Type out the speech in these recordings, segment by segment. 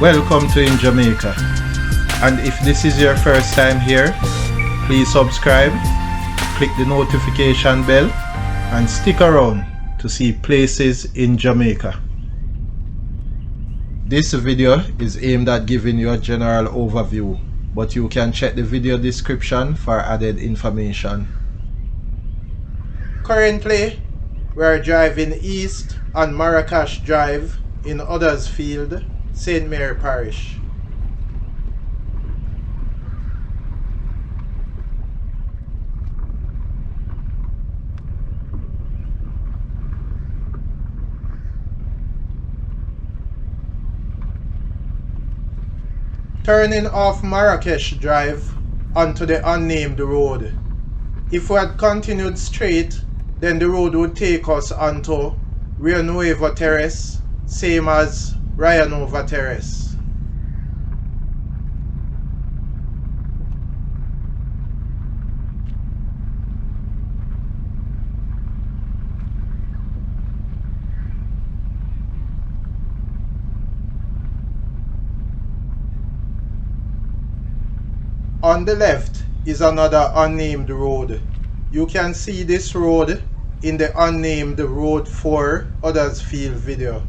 Welcome to InJamaica, and if this is your first time here, please subscribe, click the notification bell and stick around to see places in Jamaica. This video is aimed at giving you a general overview, but you can check the video description for added information. Currently, we are driving east on Marrakech Drive in Huddersfield, St. Mary Parish. Turning off Marrakech Drive onto the Unnamed Road. If we had continued straight, then the road would take us onto Rio Nuevo Terrace, same as Rio Nuevo Terrace. On the left is another unnamed road. You can see this road in the Unnamed Road 4 Huddersfield video.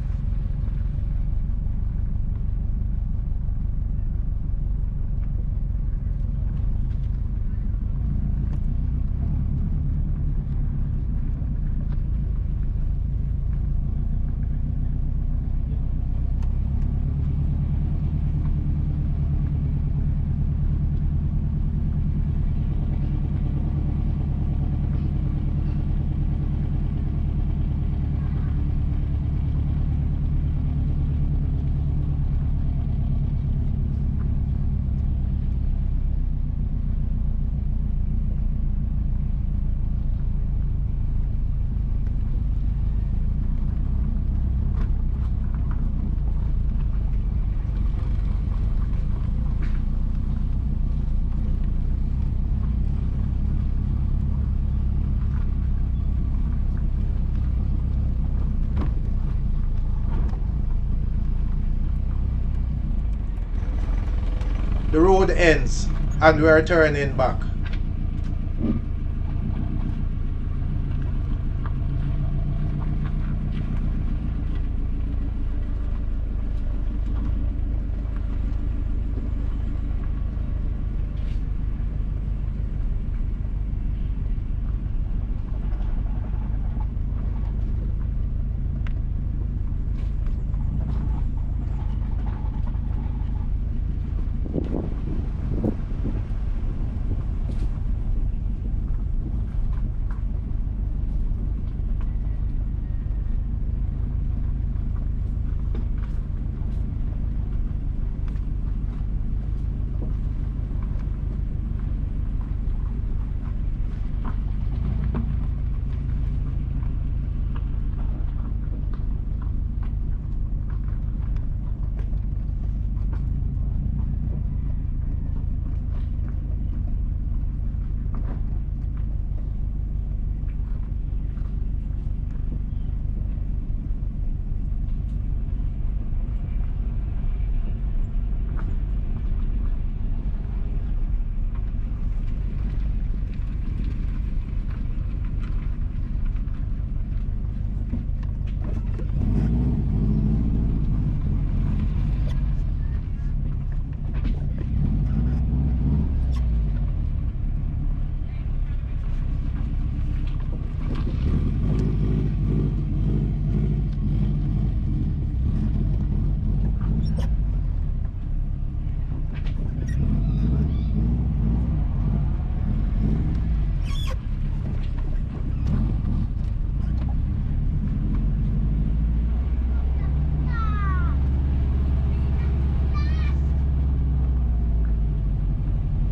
The road ends and we are turning back.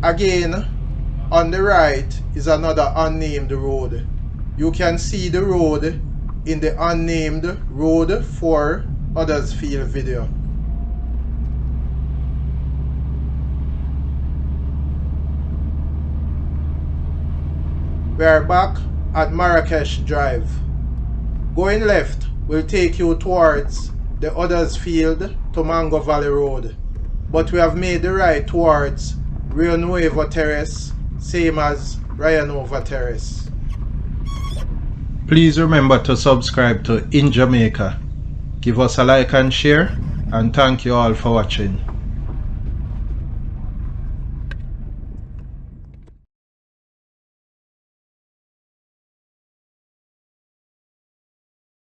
Again, on the right is another unnamed road. You can see the road in the Unnamed Road 4 Huddersfield video. We are back at Marrakech Drive. Going left will take you towards the Huddersfield to Mango Valley Road, but we have made the right towards Rio Nuevo Terrace, same as Rio Nuevo Terrace. Please remember to subscribe to InJamaica. Give us a like and share, and thank you all for watching.